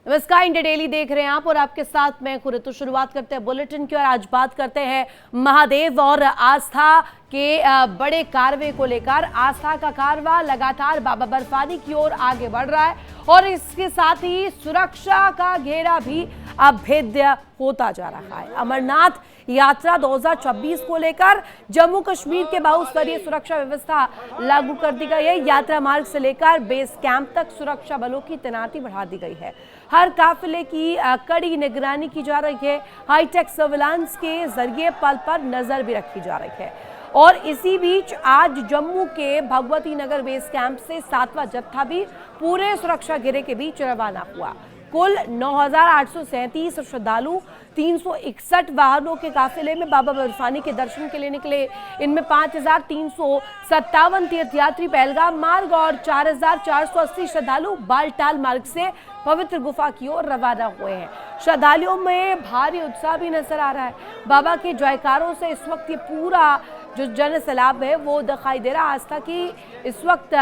नमस्कार, India daily देख रहे हैं आप और आपके साथ मैं खुद। तो शुरुआत करते हैं बुलेटिन की और आज बात करते हैं महादेव और आस्था के बड़े कारवे को लेकर। आस्था का कारवा लगातार बाबा बर्फानी की ओर आगे बढ़ रहा है और इसके साथ ही सुरक्षा का घेरा भी अभेद्य होता जा रहा है। अमरनाथ यात्रा 2026 को लेकर जम्मू कश्मीर के बहुस्तरीय सुरक्षा व्यवस्था लागू कर दी गई है। यात्रा मार्ग से लेकर बेस कैंप तक सुरक्षा बलों की तैनाती बढ़ा दी गई है। हर काफिले की कड़ी निगरानी की जा रही है। हाईटेक सर्विलांस के जरिए पल पर नजर भी रखी जा रही है। और इसी बीच आज जम्मू के भगवती नगर बेस कैंप से 7वां जत्था भी पूरे सुरक्षा घेरे के बीच रवाना हुआ। कुल 9,837 श्रद्धालु 361 वाहनों के काफिले में बाबा बर्फानी के दर्शन के लिए निकले। इनमें 5,357 तीर्थयात्री पहलगाम मार्ग और 4,480 श्रद्धालु बालटाल मार्ग से पवित्र गुफा की ओर रवाना हुए हैं। श्रद्धालुओं में भारी उत्साह भी नजर आ रहा है। बाबा के जयकारों से इस वक्त ये पूरा जो जन सैलाब है वो दिखाई दे रहा है। आस्था की इस वक्त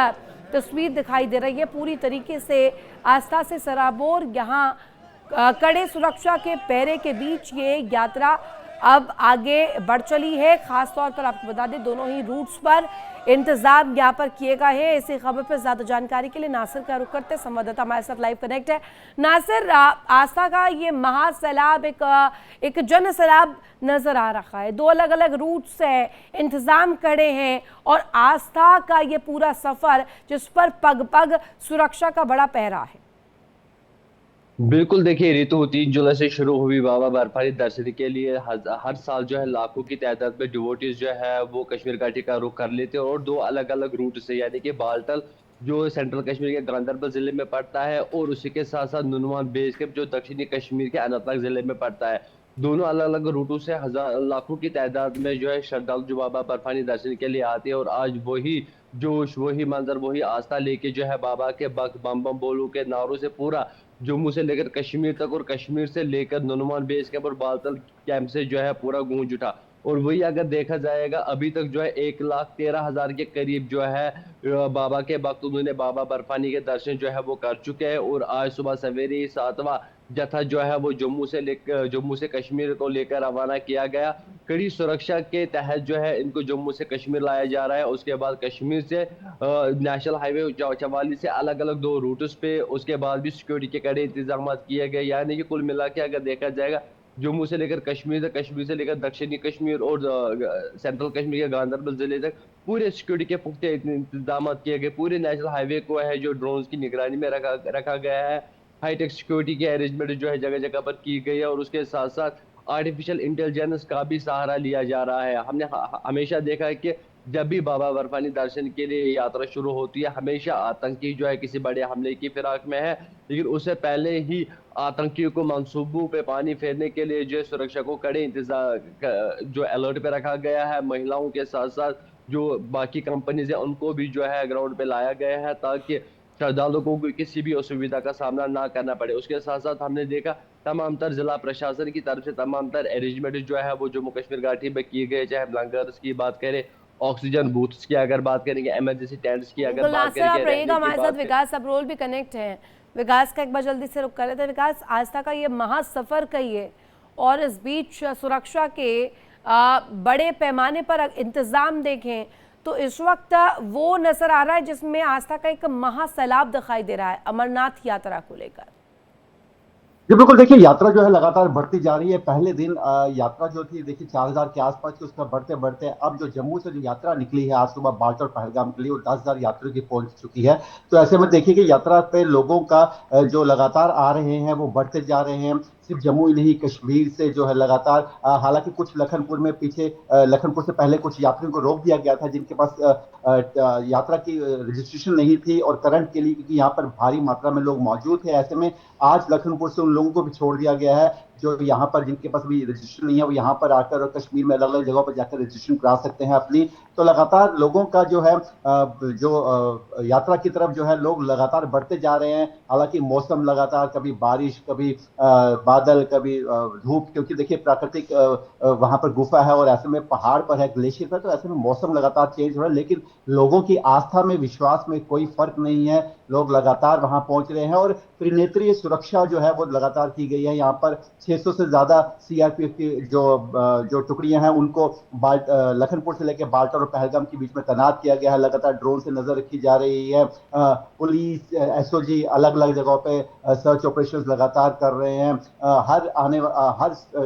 तस्वीर दिखाई दे रही है। पूरी तरीके से आस्था से सराबोर यहाँ कड़े सुरक्षा के पहरे के बीच ये यात्रा अब आगे बढ़ चली है। खासतौर पर आपको बता दें दोनों ही रूट्स पर इंतजाम यहाँ पर किए गए हैं। इसी खबर पर ज्यादा जानकारी के लिए नासिर का रुख करते संवाददाता हमारे साथ लाइव कनेक्ट है। नासिर, आस्था का ये महासैलाब एक जन सैलाब नजर आ रहा है। दो अलग अलग रूट्स है, इंतजाम कड़े हैं और आस्था का ये पूरा सफर जिस पर पग पग सुरक्षा का बड़ा पहरा है। बिल्कुल, देखिए ऋतु 3 जुलाई से शुरू हुई बाबा बर्फानी दर्शन के लिए हर साल जो है लाखों की तादाद में डिवोटीज जो है वो कश्मीर घाटी का रुख कर लेते हैं और दो अलग अलग रूट से, यानी कि बालटल जो सेंट्रल कश्मीर के गांधरबल जिले में पड़ता है और उसी के साथ साथ नुनवान बेस कैंप जो दक्षिणी कश्मीर के अनंतनाग जिले में पड़ता है। दोनों अलग अलग रूटों से हजार लाखों की तादाद में जो है श्रद्धालु जो बाबा बर्फानी दर्शन के लिए आते हैं और आज वही जोश, वही मंजर, वही आस्था लेके जो है बाबा के बम बम बोलू के नारों से पूरा जम्मू से लेकर कश्मीर तक और कश्मीर से लेकर नुनवान बेस कैंप और बालतल कैंप से जो है पूरा गूंज उठा। और वही अगर देखा जाएगा अभी तक जो है 1,13,000 के करीब जो है बाबा के भक्त उन्होंने बाबा बर्फानी के दर्शन जो है वो कर चुके हैं। और आज सुबह सवेरे ही 7वां जत्था जो है वो जम्मू से कश्मीर को लेकर रवाना किया गया। कड़ी सुरक्षा के तहत जो है इनको जम्मू से कश्मीर लाया जा रहा है। उसके बाद कश्मीर से नेशनल हाईवे 44 से अलग अलग 2 रूट्स पे उसके बाद भी सिक्योरिटी के कड़े इंतजाम किए गए। यानी कि कुल मिला के अगर देखा जाएगा जम्मू से लेकर कश्मीर तक, कश्मीर से लेकर दक्षिणी कश्मीर और सेंट्रल कश्मीर के गांधरबल जिले तक पूरे सिक्योरिटी के पुख्ते इंतजाम किए गए। पूरे नेशनल हाईवे को है जो ड्रोन की निगरानी में रखा गया है। हाईटेक सिक्योरिटी की अरेंजमेंट जो है जगह जगह पर की गई है और उसके साथ साथ आर्टिफिशियल इंटेलिजेंस का भी सहारा लिया जा रहा है। हमने हमेशा देखा है कि जब भी बाबा बर्फानी दर्शन के लिए यात्रा शुरू होती है हमेशा आतंकी जो है किसी बड़े हमले की फिराक में है, लेकिन उससे पहले ही आतंकियों को मंसूबों पे पानी फेरने के लिए जो सुरक्षा को कड़े इंतजाम जो अलर्ट पे रखा गया है। महिलाओं के साथ साथ जो बाकी कंपनीज है उनको भी जो है ग्राउंड पे लाया गया है ताकि श्रद्धालुओं को किसी भी असुविधा का सामना ना करना पड़े। उसके साथ साथ हमने देखा तमाम तर जिला प्रशासन की तरफ से तमाम तर अरेंजमेंट जो है वो जम्मू कश्मीर घाटी में किए गए, चाहे लंगर्स की बात करें, ऑक्सीजन बूथ्स की अगर बात करेंगे, इमरजेंसी टेंट्स की अगर बात करेंगे। हमारे साथ विकास अब्रोल भी कनेक्ट है। विकास का एक बार जल्दी से रुक कर रहे थे। विकास, आस्था का ये महासफर कहिए और इस बीच सुरक्षा के बड़े पैमाने पर इंतजाम देखें तो इस वक्त वो नजर आ रहा है जिसमें आस्था का एक महासैलाब दिखाई दे रहा है अमरनाथ यात्रा को लेकर। जी बिल्कुल, देखिए यात्रा जो है लगातार बढ़ती जा रही है। पहले दिन यात्रा जो थी देखिए 4,000 के आसपास थी, उसका बढ़ते बढ़ते अब जो जम्मू से जो यात्रा निकली है आज सुबह बाल्टा और पहलगाम के लिए वो 10,000 यात्रियों की पहुंच चुकी है। तो ऐसे में देखिए कि यात्रा पे लोगों का जो लगातार आ रहे हैं वो बढ़ते जा रहे हैं। सिर्फ जम्मू ही नहीं, कश्मीर से जो है लगातार, हालांकि कुछ लखनपुर में पीछे लखनपुर से पहले कुछ यात्रियों को रोक दिया गया था जिनके पास यात्रा की रजिस्ट्रेशन नहीं थी और करंट के लिए, क्योंकि यहाँ पर भारी मात्रा में लोग मौजूद थे। ऐसे में आज लखनपुर से उन लोगों को भी छोड़ दिया गया है जो यहाँ पर जिनके पास भी रजिस्ट्रेशन नहीं है वो यहाँ पर आकर और कश्मीर में अलग अलग जगहों पर जाकर रजिस्ट्रेशन करा सकते हैं अपनी। तो लगातार लोगों का जो है यात्रा की तरफ जो है लोग लगातार बढ़ते जा रहे हैं। हालांकि मौसम लगातार कभी बारिश, कभी बादल, कभी धूप, क्योंकि देखिए प्राकृतिक वहां पर गुफा है और ऐसे में पहाड़ पर है, ग्लेशियर पर, तो ऐसे में मौसम लगातार चेंज हो रहा है। लेकिन लोगों की आस्था में, विश्वास में कोई फर्क नहीं है। लोग लगातार वहां पहुंच रहे हैं और त्रिनेत्रीय सुरक्षा जो है वो लगातार की गई है। यहाँ पर 600 से ज्यादा सीआरपीएफ की जो टुकड़ियां हैं उनको लखनपुर से लेकर बाल्टाल और पहलगाम के बीच में तैनात किया गया है। लगातार ड्रोन से नजर रखी जा रही है। पुलिस, एसओजी अलग अलग जगहों पे सर्च ऑपरेशन लगातार कर रहे हैं। हर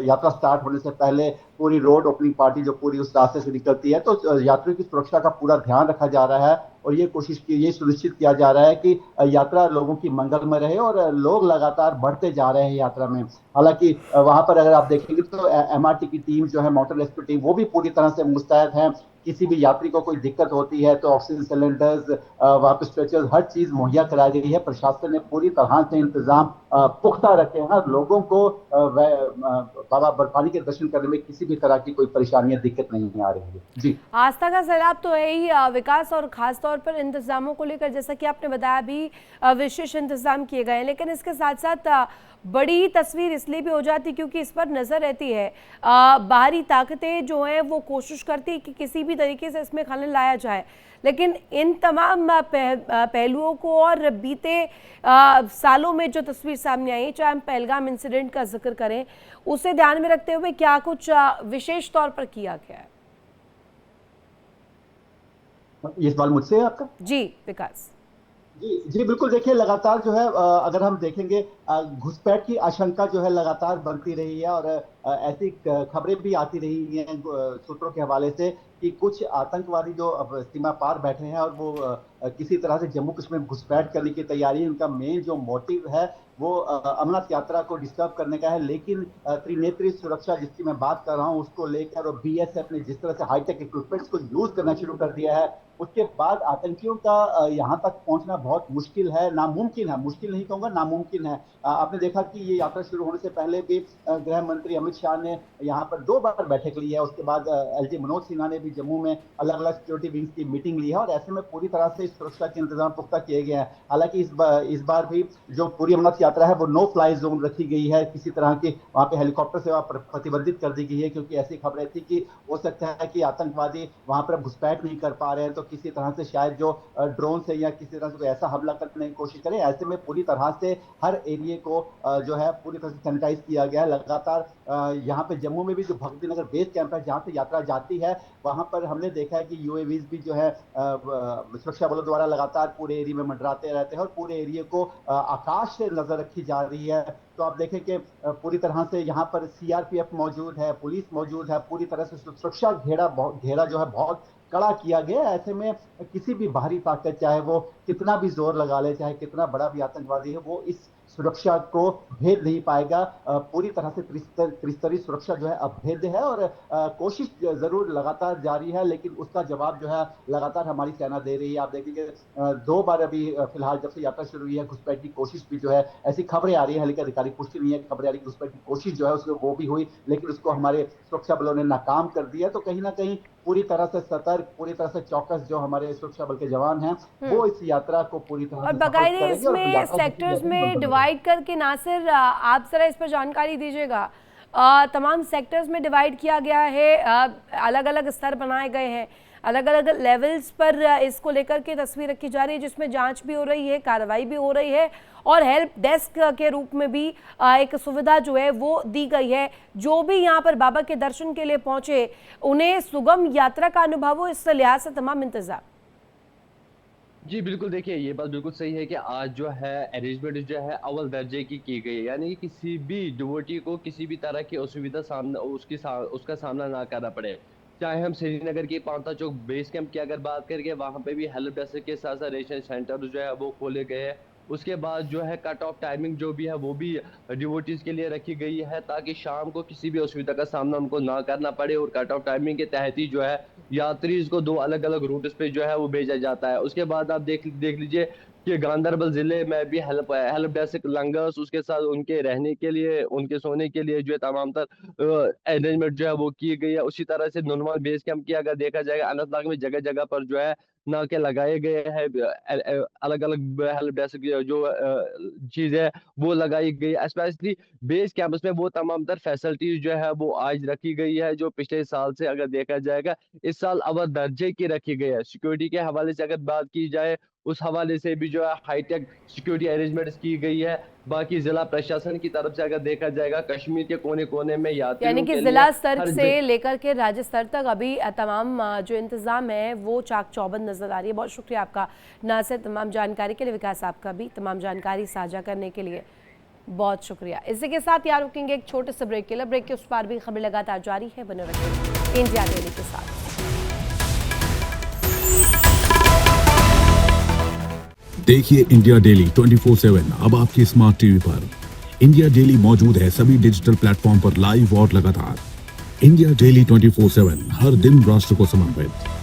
यात्रा स्टार्ट होने से पहले पूरी रोड ओपनिंग पार्टी जो पूरी उस रास्ते से निकलती है, तो यात्रियों की सुरक्षा का पूरा ध्यान रखा जा रहा है और ये सुनिश्चित किया जा रहा है कि यात्रा लोगों की मंगलमय रहे और लोग लगातार बढ़ते जा रहे हैं यात्रा में। हालांकि वहां पर अगर आप देखेंगे तो एमआरटी की टीम जो है, माउंटेन रेस्क्यू टीम, वो भी पूरी तरह से मुस्तैद है। किसी भी यात्री को कोई दिक्कत होती है तो ऑक्सीजन सिलेंडर्स, वहां पर स्ट्रेचर्स, हर चीज मुहैया करा गई है। प्रशासन ने पूरी तरह से इंतजाम पुख्ता रखे हैं। लोगों को बाबा बर्फानी के दर्शन करने में किसी भी तरह की कोई परेशानियां, दिक्कत नहीं आ रही है। जी, आस्था का सैलाब तो है ही विकास, और खास तौर पर इंतजामों को लेकर जैसा कि आपने बताया भी विशेष इंतजाम किए गए हैं, लेकिन इसके साथ साथ बड़ी तस्वीर इसलिए भी हो जाती क्योंकि इस पर नज़र रहती है। बाहरी ताकतें जो हैं वो कोशिश करती है कि किसी भी तरीके से इसमें खलल लाया जाए, लेकिन इन तमाम पहलुओं को और बीते सालों में जो तस्वीर सामने आई, चाहे हम पहलगाम इंसिडेंट का जिक्र करें, उसे ध्यान में रखते हुए क्या कुछ विशेष तौर पर किया गया है? ये सवाल मुझसे है आपका? जी विकास। जी जी, बिल्कुल। देखिए लगातार जो है अगर हम देखेंगे घुसपैठ की आशंका जो है लगातार बढ़ती रही है और ऐसी खबरें भी आती रही हैं सूत्रों के हवाले से कि कुछ आतंकवादी जो अब सीमा पार बैठे हैं और वो किसी तरह से जम्मू कश्मीर में घुसपैठ करने की तैयारी है। उनका मेन जो मोटिव है वो अमरनाथ यात्रा को डिस्टर्ब करने का है। लेकिन त्रिनेत्री सुरक्षा जिसकी मैं बात कर रहा हूँ उसको लेकर और बीएसएफ ने जिस तरह से हाईटेक इक्विपमेंट्स को यूज करना शुरू कर दिया है, उसके बाद आतंकियों का यहाँ तक पहुंचना बहुत मुश्किल है, नामुमकिन है। मुश्किल नहीं कहूंगा, नामुमकिन है। आपने देखा कि ये यात्रा शुरू होने से पहले भी गृह मंत्री अमित शाह ने यहाँ पर 2 बार बैठक ली है। उसके बाद एलजी मनोज सिन्हा ने भी जम्मू में अलग अलग सिक्योरिटी विंग्स की मीटिंग ली है और ऐसे में पूरी तरह से सुरक्षा के इंतजाम पुख्ता किए गए हैं। हालांकि इस बार भी जो पूरी अमरनाथ यात्रा है वो नो फ्लाई जोन रखी गई है। किसी तरह की वहां पे हेलीकॉप्टर सेवा प्रतिबंधित कर दी गई है, क्योंकि ऐसी खबरें थी कि हो सकता है कि आतंकवादी वहां पर घुसपैठ नहीं कर पा रहे हैं, तो किसी तरह से शायद जो ड्रोन से या किसी तरह से कोई ऐसा हमला करने की कोशिश करें। ऐसे में पूरी तरह से हर एरिया को जो है पूरी तरह से सैनिटाइज किया गया है। लगातार यहाँ पे जम्मू में भी जो भक्ति नगर बेस कैंप है जहाँ से यात्रा जाती है, वहां पर हमने देखा है कि यूएवीज भी जो है सुरक्षा बलों द्वारा लगातार पूरे एरिया में मंडराते रहते हैं और पूरे एरिया को आकाश से नजर रखी जा रही है। तो आप देखें कि पूरी तरह से यहाँ पर सीआरपीएफ मौजूद है, पुलिस मौजूद है, पूरी तरह से सुरक्षा घेरा जो है बहुत कड़ा किया गया। ऐसे में किसी भी बाहरी ताकत, चाहे वो कितना भी जोर लगा ले, चाहे कितना बड़ा भी आतंकवादी है, वो इस सुरक्षा को भेद नहीं पाएगा। पूरी तरह से त्रिस्तरीय सुरक्षा जो है अभेद्य है और कोशिश जरूर लगातार जारी है, लेकिन उसका जवाब जो है लगातार हमारी सेना दे रही है। आप देखेंगे 2 बार अभी फिलहाल जब से यात्रा शुरू हुई है घुसपैठ की कोशिश भी जो है, ऐसी खबरें आ रही है, हालांकि अधिकारिक पुष्टि नहीं है, खबरें आ रही है घुसपैठ की कोशिश जो है उसमें वो भी हुई, लेकिन उसको हमारे सुरक्षा बलों ने नाकाम कर दिया। तो कहीं ना कहीं पूरी तरह से सतर्क, पूरी तरह से चौकस जो हमारे सुरक्षा बल के जवान हैं वो इस यात्रा को पूरी तरह और बाकायदे इसमें सेक्टर्स में डिवाइड करके, नासिर आप जरा इस पर जानकारी दीजिएगा। तमाम सेक्टर्स में डिवाइड किया गया है, अलग अलग स्तर बनाए गए हैं, अलग अलग लेवल्स पर इसको लेकर के तस्वीर रखी जा रही है, जिसमें जांच भी हो रही है, कार्रवाई भी हो रही है और हेल्प डेस्क के रूप में भी एक सुविधा जो है वो दी गई है। जो भी यहाँ पर बाबा के दर्शन के लिए पहुंचे उन्हें सुगम यात्रा का अनुभव हो, इस लिहाज से तमाम इंतजाम। जी बिल्कुल, देखिए ये बात बिल्कुल सही है कि आज जो है अरेंजमेंट जो है अव्वल दर्जे की गई है, यानी कि किसी भी डिवोटी को किसी भी तरह की असुविधा उसका सामना ना करना पड़े। चाहे हम श्रीनगर की पांता चौक बेस कैंप की अगर बात करेंगे, वहाँ पे भी हेल्प डेस्क के साथ साथ रेशन सेंटर जो है वो खोले गए हैं। उसके बाद जो है कट ऑफ टाइमिंग जो भी है वो भी डिवोटीज के लिए रखी गई है, ताकि शाम को किसी भी असुविधा का सामना उनको ना करना पड़े। और कट ऑफ टाइमिंग के तहत ही जो है यात्रीज को 2 अलग अलग रूट्स पे जो है वो भेजा जाता है। उसके बाद आप देख लीजिए कि गांधरबल जिले में भी हेल्प डेस्क लंगर्स, उसके साथ उनके रहने के लिए, उनके सोने के लिए जो है तमाम तर अरेंजमेंट जो है वो की गई है। उसी तरह से नुनवान बेस कैंप की अगर देखा जाएगा, अनंतनाग में जगह जगह पर जो है नाके लगाए गए हैं, अलग अलग हेल्प डेस्क जो चीज है वो लगाई गई है। स्पेशली बेस कैंपस में वो तमाम तर फैसिलिटीज जो है वो आज रखी गई है, जो पिछले साल से अगर देखा जाएगा इस साल अव्वल दर्जे की रखी गई है। सिक्योरिटी के हवाले से अगर बात की जाए, उस हवाले से भी जो है हाईटेक सिक्योरिटी अरेंजमेंट्स की गई है। बाकी जिला प्रशासन की तरफ से अगर देखा जाएगा, कश्मीर के कोने कोने में यात्रियों यानी कि के जिला लिए स्तर हर से लेकर के राज्य स्तर तक अभी तमाम जो इंतजाम है वो चाक चौबंद नजर आ रही है। बहुत शुक्रिया आपका नासिर, तमाम जानकारी के लिए। विकास आपका भी तमाम जानकारी साझा करने के लिए बहुत शुक्रिया। इसी के साथ यार रुकेंगे एक छोटे से ब्रेक के लिए। ब्रेक के उस पार भी खबरें लगातार जारी है, बने रखें इंडिया डेली के साथ। देखिए इंडिया डेली 24/7 अब आपकी स्मार्ट टीवी पर। इंडिया डेली मौजूद है सभी डिजिटल प्लेटफॉर्म पर लाइव और लगातार। इंडिया डेली 24/7 हर दिन राष्ट्र को समर्पित।